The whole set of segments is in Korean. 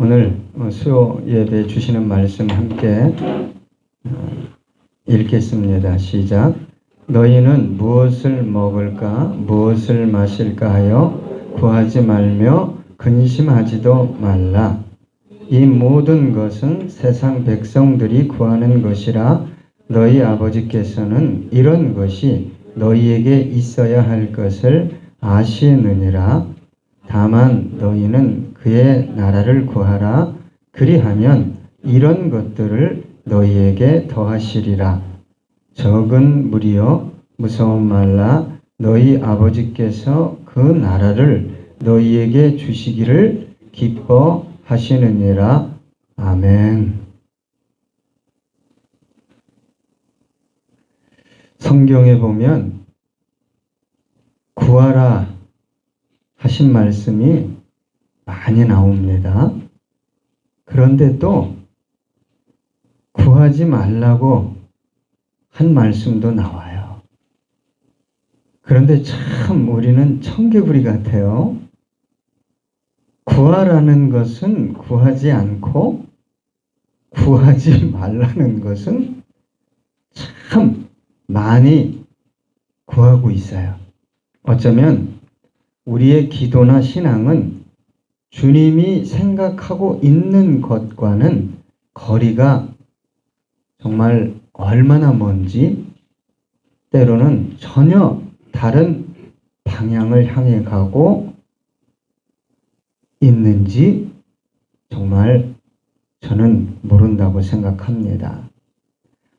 오늘 수요 예배 주시는 말씀 함께 읽겠습니다. 시작. 너희는 무엇을 먹을까 무엇을 마실까 하여 구하지 말며 근심하지도 말라. 이 모든 것은 세상 백성들이 구하는 것이라 너희 아버지께서는 이런 것이 너희에게 있어야 할 것을 아시느니라. 다만 너희는 그의 나라를 구하라. 그리하면 이런 것들을 너희에게 더하시리라. 적은 무리여 무서워 말라. 너희 아버지께서 그 나라를 너희에게 주시기를 기뻐하시느니라. 아멘. 성경에 보면 구하라 하신 말씀이 많이 나옵니다. 그런데 또 구하지 말라고 한 말씀도 나와요. 그런데 참 우리는 청개구리 같아요. 구하라는 것은 구하지 않고 구하지 말라는 것은 참 많이 구하고 있어요. 어쩌면 우리의 기도나 신앙은 주님이 생각하고 있는 것과는 거리가 정말 얼마나 먼지, 때로는 전혀 다른 방향을 향해 가고 있는지 정말 저는 모른다고 생각합니다.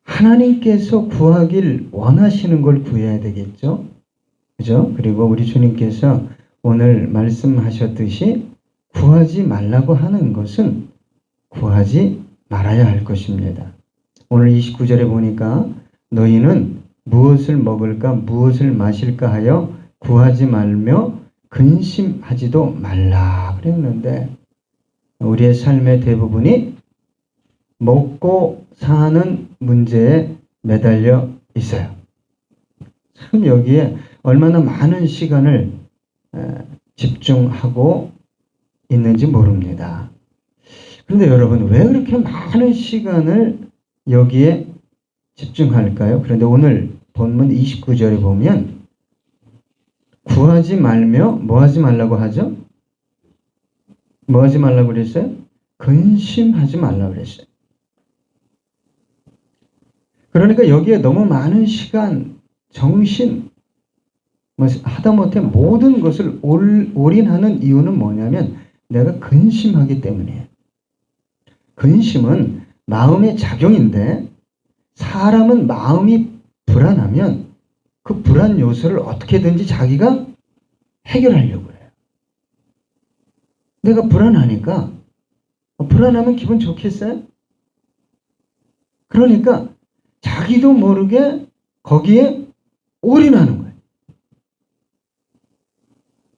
하나님께서 구하길 원하시는 걸 구해야 되겠죠? 그죠? 그리고 우리 주님께서 오늘 말씀하셨듯이 구하지 말라고 하는 것은 구하지 말아야 할 것입니다. 오늘 29절에 보니까 너희는 무엇을 먹을까 무엇을 마실까 하여 구하지 말며 근심하지도 말라 그랬는데 우리의 삶의 대부분이 먹고 사는 문제에 매달려 있어요. 참 여기에 얼마나 많은 시간을 집중하고 있는지 모릅니다. 그런데 여러분 왜 그렇게 많은 시간을 여기에 집중할까요? 그런데 오늘 본문 29절에 보면 구하지 말며 뭐 하지 말라고 하죠? 뭐 하지 말라고 그랬어요? 근심하지 말라고 그랬어요. 그러니까 여기에 너무 많은 시간, 정신, 하다못해 모든 것을 올인하는 이유는 뭐냐면 내가 근심하기 때문이에요. 근심은 마음의 작용인데 사람은 마음이 불안하면 그 불안 요소를 어떻게든지 자기가 해결하려고 해요. 내가 불안하니까 불안하면 기분 좋겠어요? 그러니까 자기도 모르게 거기에 올인하는 거예요.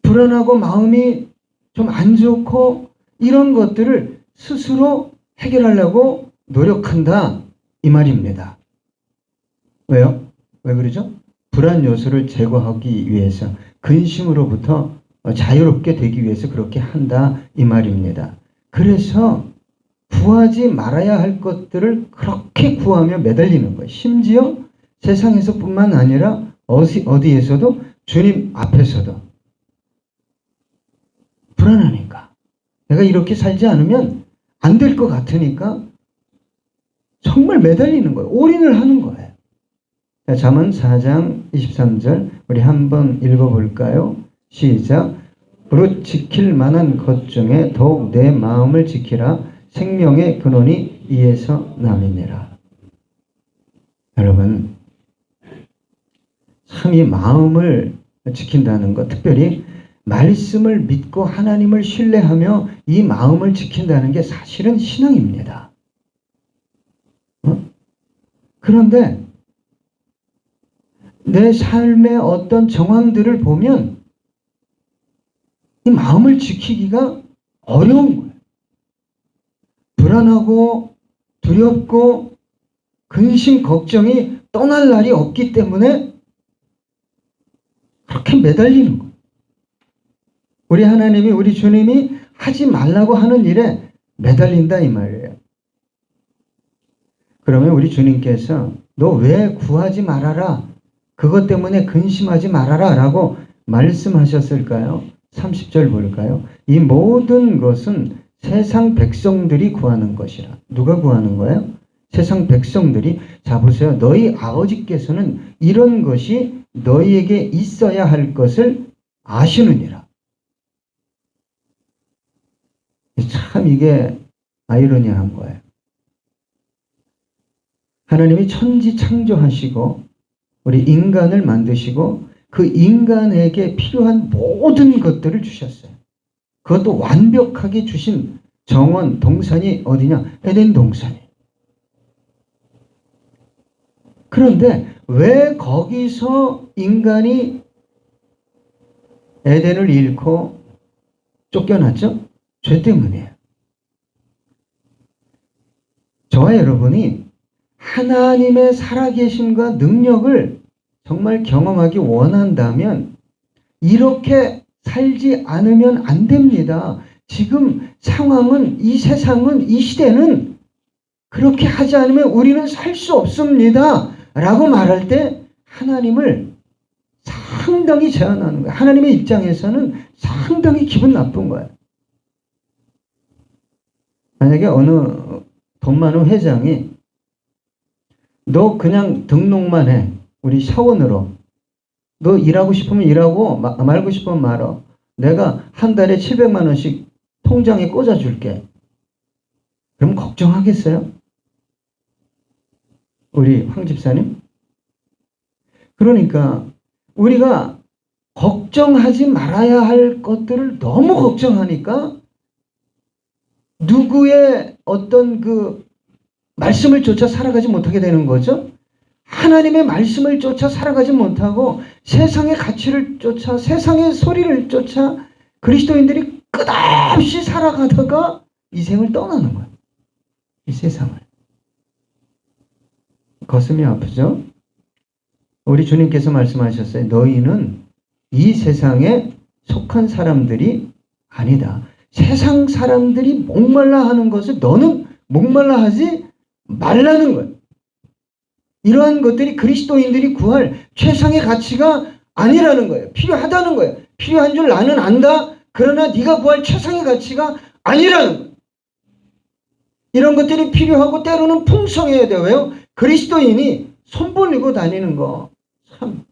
불안하고 마음이 좀 안 좋고 이런 것들을 스스로 해결하려고 노력한다 이 말입니다. 왜요? 왜 그러죠? 불안 요소를 제거하기 위해서 근심으로부터 자유롭게 되기 위해서 그렇게 한다 이 말입니다. 그래서 구하지 말아야 할 것들을 그렇게 구하며 매달리는 거예요. 심지어 세상에서뿐만 아니라 어디에서도 주님 앞에서도 불안하니까 내가 이렇게 살지 않으면 안 될 것 같으니까 정말 매달리는 거예요. 올인을 하는 거예요. 잠언 4장 23절 우리 한번 읽어볼까요? 시작. 무릇 지킬 만한 것 중에 더욱 내 마음을 지키라. 생명의 근원이 이에서 남이니라. 여러분 참 이 마음을 지킨다는 것, 특별히 말씀을 믿고 하나님을 신뢰하며 이 마음을 지킨다는 게 사실은 신앙입니다. 그런데 내 삶의 어떤 정황들을 보면 이 마음을 지키기가 어려운 거예요. 불안하고 두렵고 근심 걱정이 떠날 날이 없기 때문에 그렇게 매달리는 거예요. 우리 하나님이 우리 주님이 하지 말라고 하는 일에 매달린다 이 말이에요. 그러면 우리 주님께서 너 왜 구하지 말아라, 그것 때문에 근심하지 말아라 라고 말씀하셨을까요? 30절 볼까요? 이 모든 것은 세상 백성들이 구하는 것이라. 누가 구하는 거예요? 세상 백성들이. 자 보세요. 너희 아버지께서는 이런 것이 너희에게 있어야 할 것을 아시느니라. 참 이게 아이러니한 거예요. 하나님이 천지 창조하시고 우리 인간을 만드시고 그 인간에게 필요한 모든 것들을 주셨어요. 그것도 완벽하게 주신 정원, 동산이 어디냐? 에덴 동산이. 그런데 왜 거기서 인간이 에덴을 잃고 쫓겨났죠? 죄 때문이에요. 저와 여러분이 하나님의 살아계심과 능력을 정말 경험하기 원한다면 이렇게 살지 않으면 안 됩니다. 지금 상황은, 이 세상은, 이 시대는 그렇게 하지 않으면 우리는 살 수 없습니다 라고 말할 때 하나님을 상당히 제한하는 거예요. 하나님의 입장에서는 상당히 기분 나쁜 거예요. 만약에 어느 돈 많은 회장이 너 그냥 등록만 해. 우리 사원으로. 너 일하고 싶으면 일하고 말고 싶으면 말어. 내가 한 달에 700만 원씩 통장에 꽂아줄게. 그럼 걱정하겠어요? 우리 황 집사님? 그러니까 우리가 걱정하지 말아야 할 것들을 너무 걱정하니까 누구의 어떤 그 말씀을 쫓아 살아가지 못하게 되는 거죠. 하나님의 말씀을 쫓아 살아가지 못하고 세상의 가치를 쫓아, 세상의 소리를 쫓아 그리스도인들이 끝없이 살아가다가 이 생을 떠나는 거예요. 이 세상을. 가슴이 아프죠? 우리 주님께서 말씀하셨어요. 너희는 이 세상에 속한 사람들이 아니다. 세상 사람들이 목말라 하는 것을 너는 목말라 하지 말라는 거예요. 이러한 것들이 그리스도인들이 구할 최상의 가치가 아니라는 거예요. 필요하다는 거예요. 필요한 줄 나는 안다. 그러나 네가 구할 최상의 가치가 아니라는 거예요. 이런 것들이 필요하고 때로는 풍성해야 돼요. 왜요? 그리스도인이 손 벌리고 다니는 거 참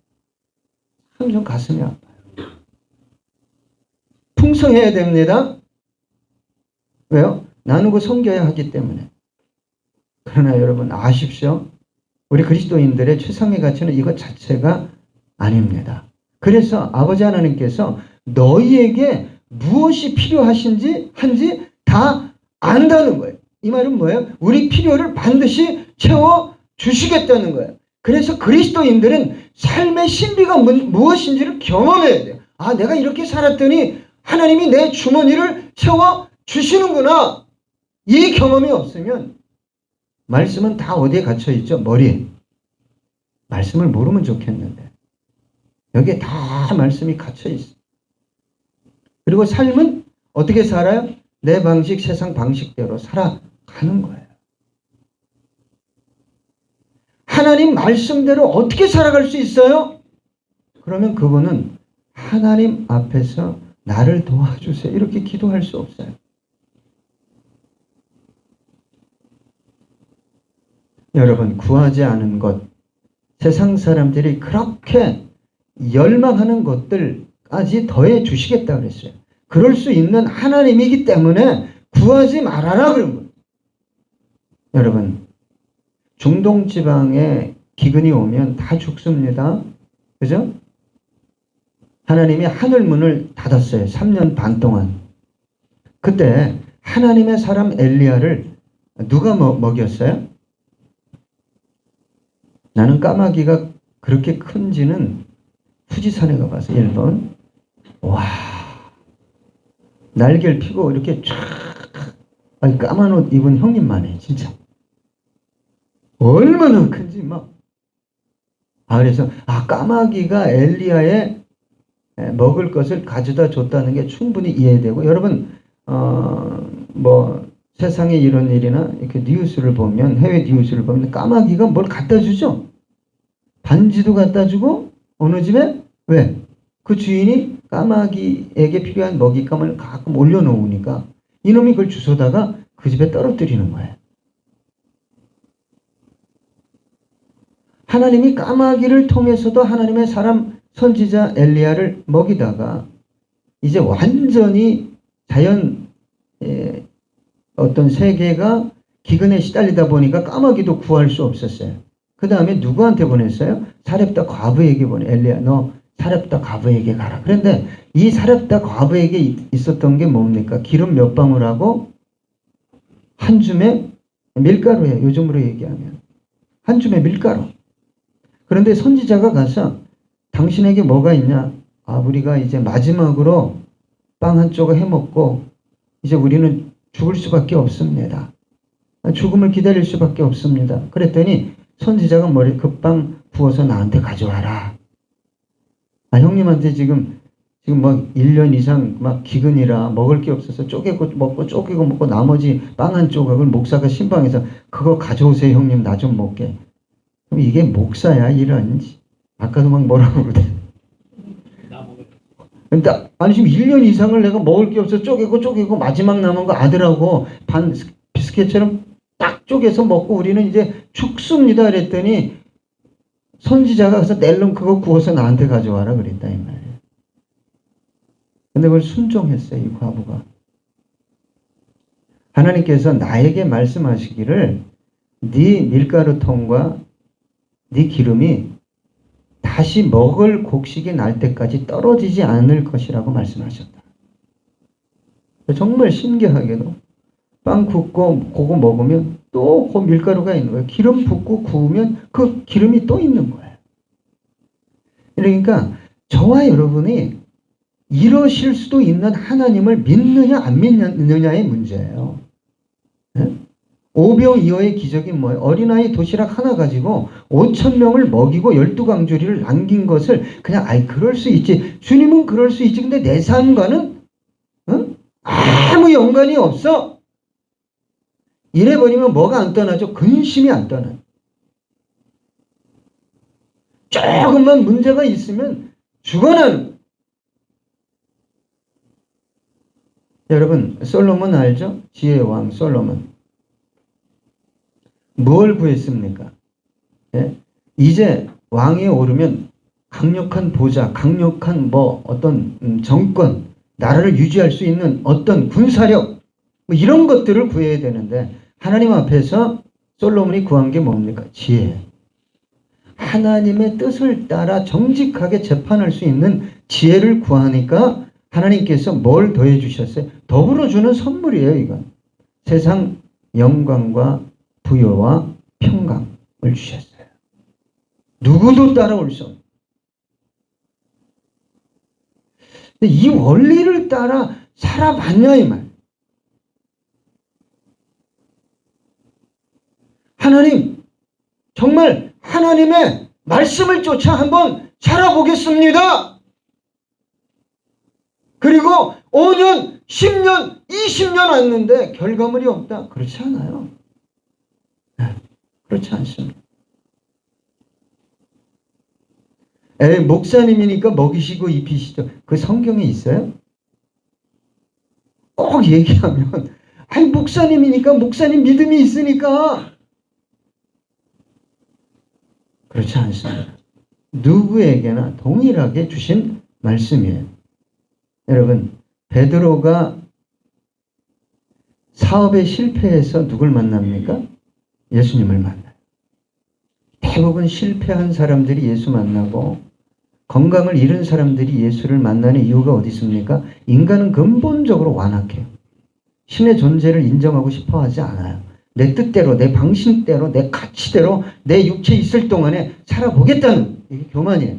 좀 가슴이 아파요. 풍성해야 됩니다. 왜요? 나누고 섬겨야 하기 때문에. 그러나 여러분 아십시오. 우리 그리스도인들의 최상의 가치는 이것 자체가 아닙니다. 그래서 아버지 하나님께서 너희에게 무엇이 필요하신지 한지 다 안다는 거예요. 이 말은 뭐예요? 우리 필요를 반드시 채워 주시겠다는 거예요. 그래서 그리스도인들은 삶의 신비가 무엇인지를 경험해야 돼요. 아, 내가 이렇게 살았더니 하나님이 내 주머니를 채워 주시는구나. 이 경험이 없으면 말씀은 다 어디에 갇혀 있죠? 머리에. 말씀을 모르면 좋겠는데 여기에 다 말씀이 갇혀 있어. 그리고 삶은 어떻게 살아요? 내 방식, 세상 방식대로 살아가는 거예요. 하나님 말씀대로 어떻게 살아갈 수 있어요? 그러면 그분은 하나님 앞에서 나를 도와주세요. 이렇게 기도할 수 없어요. 여러분, 구하지 않은 것, 세상 사람들이 그렇게 열망하는 것들까지 더해 주시겠다 그랬어요. 그럴 수 있는 하나님이기 때문에 구하지 말아라 그런 거예요. 여러분, 중동 지방에 기근이 오면 다 죽습니다. 그죠? 하나님이 하늘 문을 닫았어요. 3년 반 동안. 그때 하나님의 사람 엘리야를 누가 먹였어요? 나는 까마귀가 그렇게 큰지는 후지산에 가봐서 1번. 와, 날개를 펴고 이렇게 쫙, 아니 까만 옷 입은 형님만 해 진짜. 얼마나 큰지 막. 그래서 까마귀가 엘리야의 먹을 것을 가져다 줬다는 게 충분히 이해되고, 여러분 세상에 이런 일이나 이렇게 뉴스를 보면, 해외 뉴스를 보면 까마귀가 뭘 갖다 주죠? 반지도 갖다 주고, 어느 집에? 왜? 그 주인이 까마귀에게 필요한 먹잇감을 가끔 올려놓으니까 이놈이 그걸 주워다가 그 집에 떨어뜨리는 거예요. 하나님이 까마귀를 통해서도 하나님의 사람 선지자 엘리야를 먹이다가 이제 완전히 자연 어떤 세계가 기근에 시달리다 보니까 까마귀도 구할 수 없었어요. 그 다음에 누구한테 보냈어요? 사렙다 과부에게 엘리야 너 사렙다 과부에게 가라. 그런데 이 사렙다 과부에게 있었던 게 뭡니까? 기름 몇 방울하고 한 줌의 밀가루예요. 요즘으로 얘기하면 한 줌의 밀가루. 그런데 선지자가 가서 당신에게 뭐가 있냐? 아, 우리가 이제 마지막으로 빵 한 조각 해먹고 이제 우리는 죽을 수밖에 없습니다. 죽음을 기다릴 수밖에 없습니다. 그랬더니 선지자가 그 빵 부어서 나한테 가져와라. 아, 형님한테 지금 뭐 1년 이상 막 기근이라 먹을 게 없어서 쪼개고 먹고 나머지 빵 한 조각을 목사가 신방에서 그거 가져오세요 형님 나 좀 먹게. 그럼 이게 목사야 이런. 아까도 막 뭐라고 그러대. 근데 아니 지금 1년 이상을 내가 먹을 게 없어 쪼개고 마지막 남은 거 아들하고 반 비스켓처럼 딱 쪼개서 먹고 우리는 이제 죽습니다 그랬더니 선지자가 가서 낼름 그거 구워서 나한테 가져와라 그랬다 이 말이에요. 근데 그걸 순종했어요 이 과부가. 하나님께서 나에게 말씀하시기를 네 밀가루통과 네 기름이 다시 먹을 곡식이 날 때까지 떨어지지 않을 것이라고 말씀하셨다. 정말 신기하게도 빵 굽고 그거 먹으면 또 그 밀가루가 있는 거예요. 기름 붓고 구우면 그 기름이 또 있는 거예요. 그러니까 저와 여러분이 이러실 수도 있는 하나님을 믿느냐 안 믿느냐의 문제예요. 네? 오병이어의 기적이 뭐예요? 어린아이 도시락 하나 가지고 5,000명을 먹이고 12강조리를 남긴 것을 그냥 그럴 수 있지. 주님은 그럴 수 있지. 근데 내 삶과는 아무 연관이 없어. 이래버리면 뭐가 안 떠나죠? 근심이 안 떠나요. 조금만 문제가 있으면 죽어나는. 여러분 솔로몬 알죠? 지혜의 왕 솔로몬. 뭘 구했습니까? 예? 이제 왕위에 오르면 강력한 보좌, 강력한 어떤 정권, 나라를 유지할 수 있는 어떤 군사력 이런 것들을 구해야 되는데 하나님 앞에서 솔로몬이 구한 게 뭡니까? 지혜. 하나님의 뜻을 따라 정직하게 재판할 수 있는 지혜를 구하니까 하나님께서 뭘 더해 주셨어요? 더불어 주는 선물이에요, 이건. 세상 영광과 부여와 평강을 주셨어요. 누구도 따라올 수 없는. 이 원리를 따라 살아봤냐 이 말. 하나님 정말 하나님의 말씀을 쫓아 한번 살아보겠습니다. 그리고 5년, 10년, 20년 왔는데 결과물이 없다. 그렇지 않아요. 네, 그렇지 않습니다. 목사님이니까 먹이시고 입히시죠. 그 성경에 있어요? 꼭 얘기하면 목사님이니까 목사님 믿음이 있으니까 그렇지 않습니다. 누구에게나 동일하게 주신 말씀이에요. 여러분 베드로가 사업에 실패해서 누굴 만납니까? 예수님을 만나요. 대부분 실패한 사람들이 예수 만나고 건강을 잃은 사람들이 예수를 만나는 이유가 어디 있습니까? 인간은 근본적으로 완악해요. 신의 존재를 인정하고 싶어 하지 않아요. 내 뜻대로, 내 방식대로, 내 가치대로 내 육체 있을 동안에 살아보겠다는 이게 교만이에요.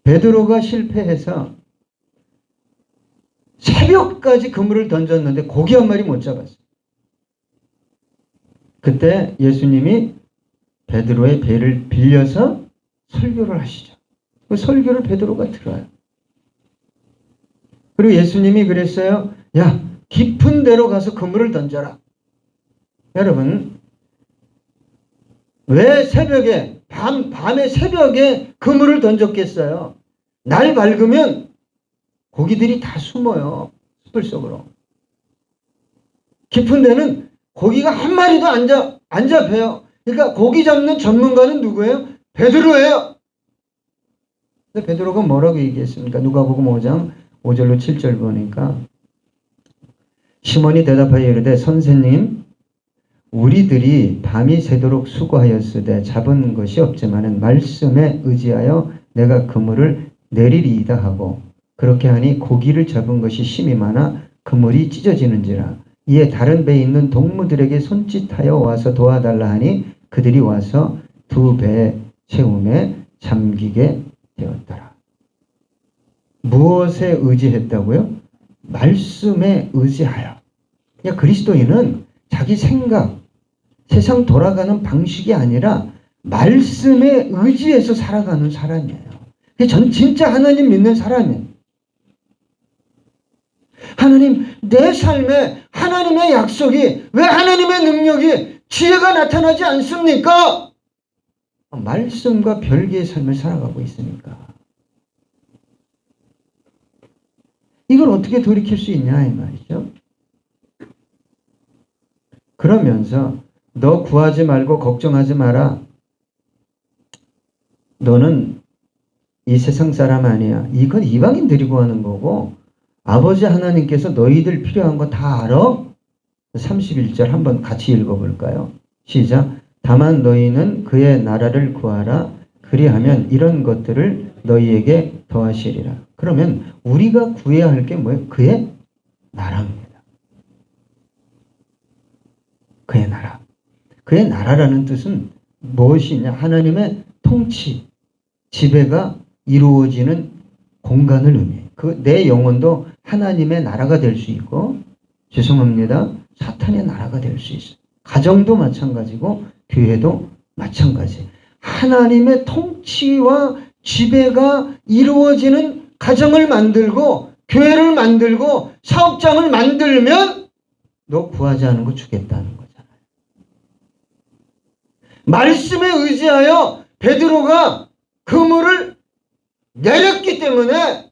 베드로가 실패해서 새벽까지 그물을 던졌는데 고기 한 마리 못 잡았어요. 그때 예수님이 베드로의 배를 빌려서 설교를 하시죠. 그 설교를 베드로가 들어요. 그리고 예수님이 그랬어요. 야, 깊은 데로 가서 그물을 던져라. 여러분, 왜 새벽에, 밤에 새벽에 그물을 던졌겠어요? 날 밝으면 고기들이 다 숨어요. 숲을 속으로. 깊은 데는 고기가 한 마리도 안 잡혀요. 그러니까 고기 잡는 전문가는 누구예요? 베드로예요. 근데 베드로가 뭐라고 얘기했습니까? 누가복음 5장 5절로 7절 보니까 시몬이 대답하여 이르되 선생님 우리들이 밤이 새도록 수고하였으되 잡은 것이 없지만은 말씀에 의지하여 내가 그물을 내리리이다 하고 그렇게 하니 고기를 잡은 것이 심히 많아 그물이 찢어지는지라. 이에 다른 배에 있는 동무들에게 손짓하여 와서 도와달라 하니 그들이 와서 두 배 채움에 잠기게 되었더라. 무엇에 의지했다고요? 말씀에 의지하여. 그러니까 그리스도인은 자기 생각, 세상 돌아가는 방식이 아니라 말씀에 의지해서 살아가는 사람이에요. 전 진짜 하나님 믿는 사람이에요. 하나님, 내 삶에 하나님의 약속이, 왜 하나님의 능력이, 지혜가 나타나지 않습니까? 말씀과 별개의 삶을 살아가고 있으니까. 이걸 어떻게 돌이킬 수 있냐 이 말이죠. 그러면서 너 구하지 말고 걱정하지 마라. 너는 이 세상 사람 아니야. 이건 이방인들이 구하는 거고 아버지 하나님께서 너희들 필요한 거 다 알아? 31절 한번 같이 읽어볼까요? 시작. 다만 너희는 그의 나라를 구하라. 그리하면 이런 것들을 너희에게 더하시리라. 그러면 우리가 구해야 할 게 뭐예요? 그의 나라입니다. 그의 나라. 그의 나라라는 뜻은 무엇이냐? 하나님의 통치, 지배가 이루어지는 공간을 의미해요. 내 영혼도 하나님의 나라가 될 수 있고, 죄송합니다, 사탄의 나라가 될 수 있어요. 가정도 마찬가지고 교회도 마찬가지. 하나님의 통치와 지배가 이루어지는 가정을 만들고 교회를 만들고 사업장을 만들면 너 구하지 않은 거 주겠다는 거잖아요. 말씀에 의지하여 베드로가 그물을 내렸기 때문에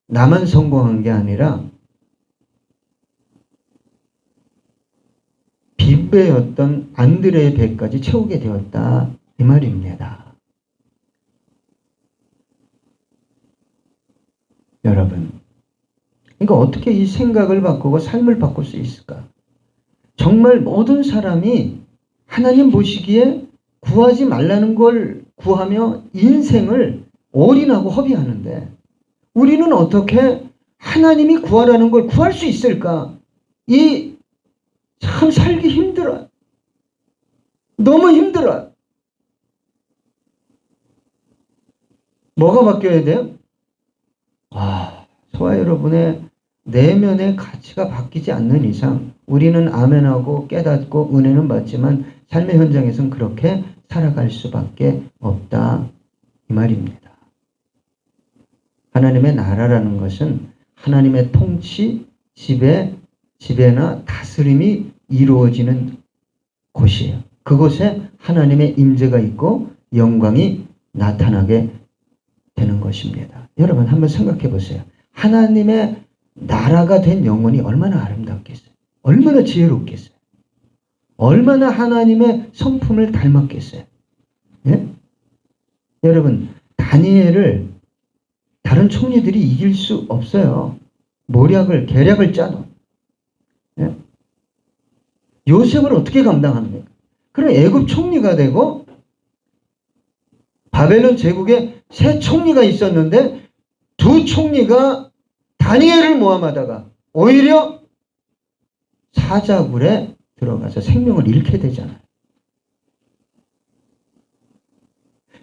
나만 성공한 게 아니라 빈배였던 안드레의 배까지 채우게 되었다 이 말입니다. 여러분, 그러니까 어떻게 이 생각을 바꾸고 삶을 바꿀 수 있을까? 정말 모든 사람이 하나님 보시기에 구하지 말라는 걸 구하며 인생을 올인하고 허비하는데 우리는 어떻게 하나님이 구하라는 걸 구할 수 있을까? 참 살기 힘들어요. 너무 힘들어요. 뭐가 바뀌어야 돼요? 저와 여러분의 내면의 가치가 바뀌지 않는 이상 우리는 아멘하고 깨닫고 은혜는 받지만 삶의 현장에서는 그렇게 살아갈 수밖에 없다 이 말입니다. 하나님의 나라라는 것은 하나님의 통치, 지배나 다스림이 이루어지는 곳이에요. 그곳에 하나님의 임재가 있고 영광이 나타나게 되는 것입니다. 여러분 한번 생각해 보세요. 하나님의 나라가 된 영혼이 얼마나 아름답겠어요. 얼마나 지혜롭겠어요. 얼마나 하나님의 성품을 닮았겠어요. 예? 여러분 다니엘을 다른 총리들이 이길 수 없어요. 계략을 짜도. 예? 요셉을 어떻게 감당합니까? 그럼 애굽 총리가 되고 바벨론 제국에 세 총리가 있었는데 두 총리가 다니엘을 모함하다가 오히려 사자굴에 들어가서 생명을 잃게 되잖아요.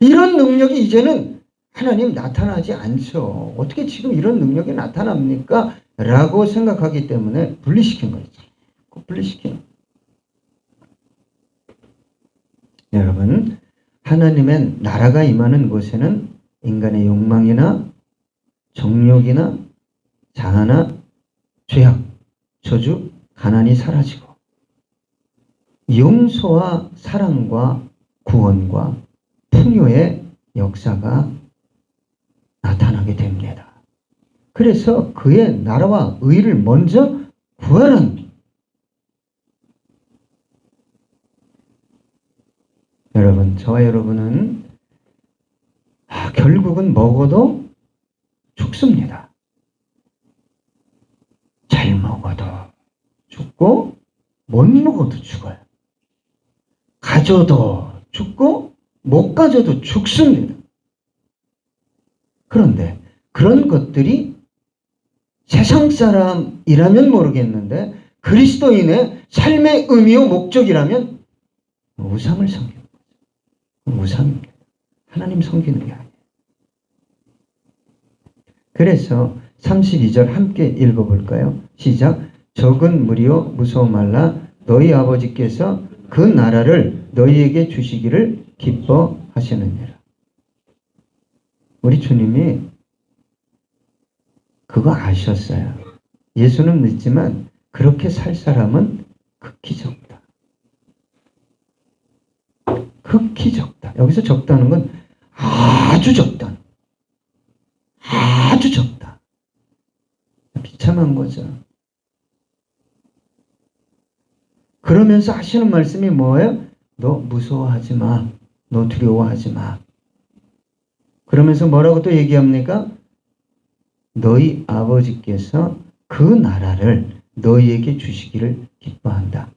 이런 능력이 이제는 하나님 나타나지 않죠. 어떻게 지금 이런 능력이 나타납니까? 라고 생각하기 때문에 분리시킨 거죠. 분리시키는. 여러분, 하나님의 나라가 임하는 곳에는 인간의 욕망이나 정욕이나 자아나 죄악 저주, 가난이 사라지고 용서와 사랑과 구원과 풍요의 역사가 나타나게 됩니다. 그래서 그의 나라와 의를 먼저 구하는, 여러분, 저와 여러분은 결국은 먹어도 죽습니다. 잘 먹어도 죽고 못 먹어도 죽어요. 가져도 죽고 못 가져도 죽습니다. 그런데 그런 것들이 세상 사람이라면 모르겠는데 그리스도인의 삶의 의미와 목적이라면 우상을 섬기는 거죠. 우상입니다. 하나님 섬기는 게 아니에요. 그래서 32절 함께 읽어볼까요? 시작. 적은 무리여 무서워 말라. 너희 아버지께서 그 나라를 너희에게 주시기를 기뻐하시느니라. 우리 주님이 그거 아셨어요. 예수는 믿지만 그렇게 살 사람은 극히 적다. 극히 적다. 여기서 적다는 건 아주 적다. 아주 적다. 비참한 거죠. 그러면서 하시는 말씀이 뭐예요? 너 무서워하지 마. 너 두려워하지 마. 그러면서 뭐라고 또 얘기합니까? 너희 아버지께서 그 나라를 너희에게 주시기를 기뻐한다.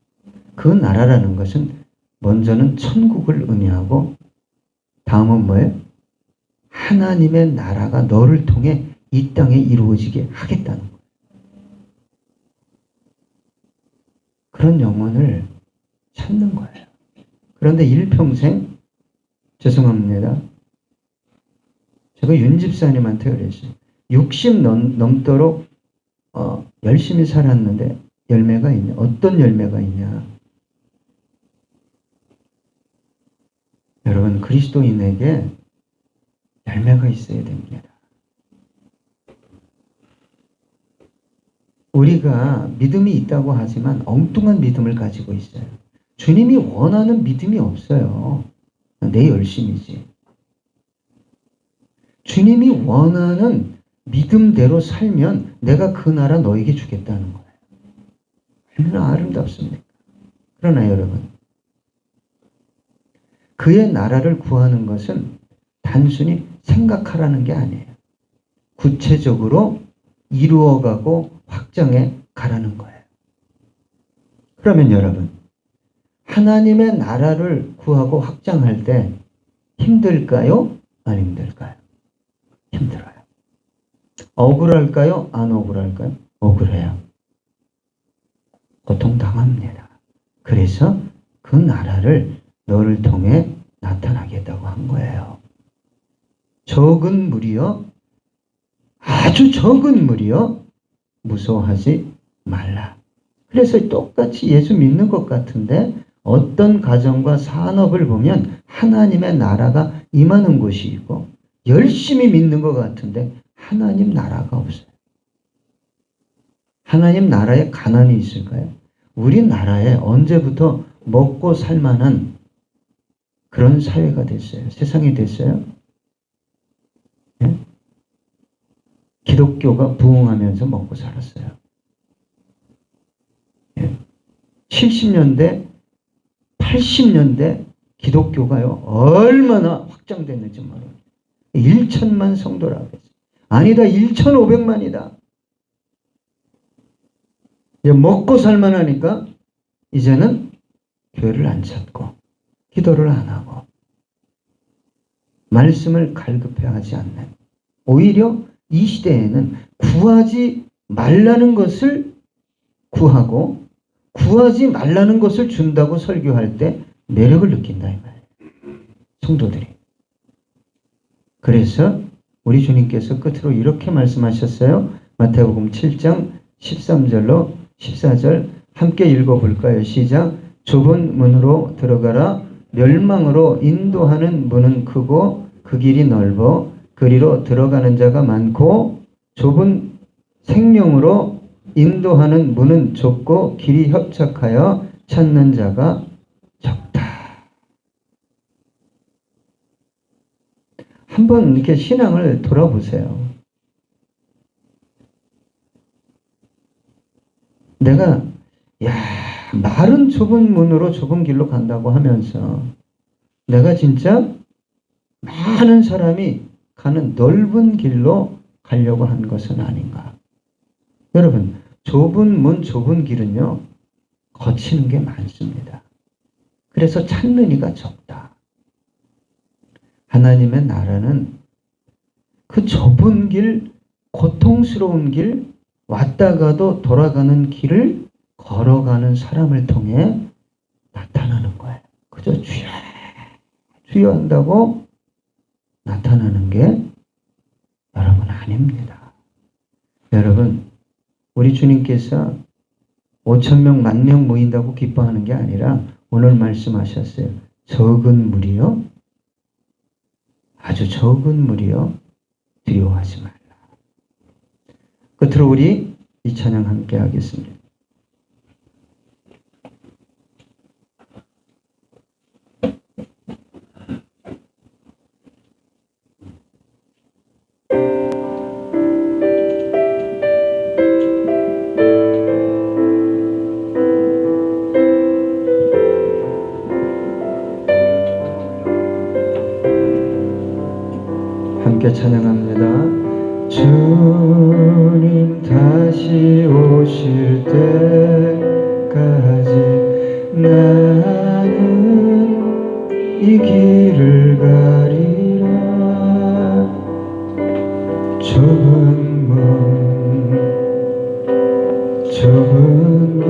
그 나라라는 것은 먼저는 천국을 의미하고 다음은 뭐예요? 하나님의 나라가 너를 통해 이 땅에 이루어지게 하겠다는 거예요. 그런 영혼을 찾는 거예요. 그런데 일평생, 죄송합니다. 제가 윤 집사님한테 그랬어요. 60 넘도록 열심히 살았는데 열매가 있냐? 어떤 열매가 있냐? 여러분, 그리스도인에게 열매가 있어야 됩니다. 우리가 믿음이 있다고 하지만 엉뚱한 믿음을 가지고 있어요. 주님이 원하는 믿음이 없어요. 내 열심이지. 주님이 원하는 믿음대로 살면 내가 그 나라 너에게 주겠다는 거예요. 얼마나 아름답습니까? 그러나 여러분, 그의 나라를 구하는 것은 단순히 생각하라는 게 아니에요. 구체적으로 이루어가고 확장해 가라는 거예요. 그러면 여러분, 하나님의 나라를 구하고 확장할 때 힘들까요? 안 힘들까요? 힘들어요. 억울할까요? 안 억울할까요? 억울해요. 고통당합니다. 그래서 그 나라를 너를 통해 나타나겠다고 한 거예요. 적은 무리여, 아주 적은 무리여 무서워하지 말라. 그래서 똑같이 예수 믿는 것 같은데 어떤 가정과 산업을 보면 하나님의 나라가 임하는 곳이 있고 열심히 믿는 것 같은데 하나님 나라가 없어요. 하나님 나라에 가난이 있을까요? 우리나라에 언제부터 먹고 살만한 그런 사회가 됐어요? 세상이 됐어요? 네? 기독교가 부흥하면서 먹고 살았어요. 네. 70년대, 80년대 기독교가요, 얼마나 확장됐는지 몰라요. 1천만 성도라고 했어요. 아니다, 1,500만이다. 먹고 살만하니까 이제는 교회를 안 찾고 기도를 안 하고 말씀을 갈급해 하지 않는, 오히려 이 시대에는 구하지 말라는 것을 구하고 구하지 말라는 것을 준다고 설교할 때 매력을 느낀다 이 말이에요. 성도들이. 그래서 우리 주님께서 끝으로 이렇게 말씀하셨어요. 마태복음 7장 13절로 14절 함께 읽어볼까요? 시작. 좁은 문으로 들어가라. 멸망으로 인도하는 문은 크고 그 길이 넓어 그리로 들어가는 자가 많고 좁은 생명으로 인도하는 문은 좁고 길이 협착하여 찾는 자가 적다. 한번 이렇게 신앙을 돌아보세요. 내가 말은 좁은 문으로 좁은 길로 간다고 하면서 내가 진짜 많은 사람이 가는 넓은 길로 가려고 한 것은 아닌가. 여러분, 좁은 문, 좁은 길은요, 거치는 게 많습니다. 그래서 찾는 이가 적다. 하나님의 나라는 그 좁은 길, 고통스러운 길, 왔다가도 돌아가는 길을 걸어가는 사람을 통해 나타나는 거예요. 그저 주여, 주여 한다고 나타나는 게 여러분 아닙니다. 여러분, 우리 주님께서 5,000명, 10,000명 모인다고 기뻐하는 게 아니라 오늘 말씀하셨어요. 적은 무리요, 아주 적은 무리요, 두려워하지 말라. 끝으로 우리 이 찬양 함께 하겠습니다. 함께 찬양합니다. 주님 다시 오실 때까지 나는 이 길을 가리라. 좁은 문, 좁은 길,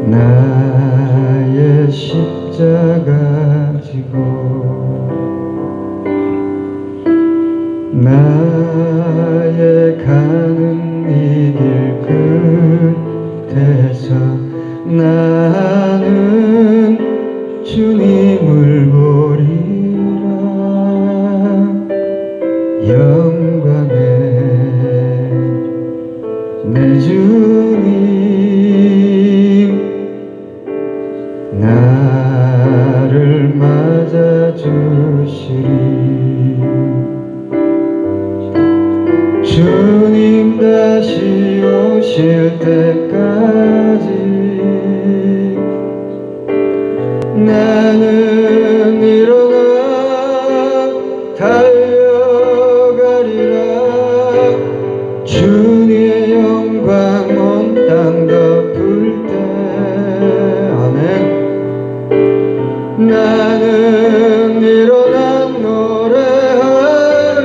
나의 십자가 지고 나의 가는 이 길 끝에서 나는 주님을 보리라. 영광의 내 주님 나를 맞아주시리. 주님 다시 오실 때까지 나는 일어나 달려가리라. 주님의 영광 온 땅 덮을 때 아멘. 나는 일어나 노래하리.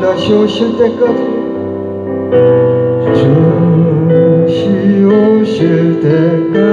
다시 오실 때까지 주시 오실 때까지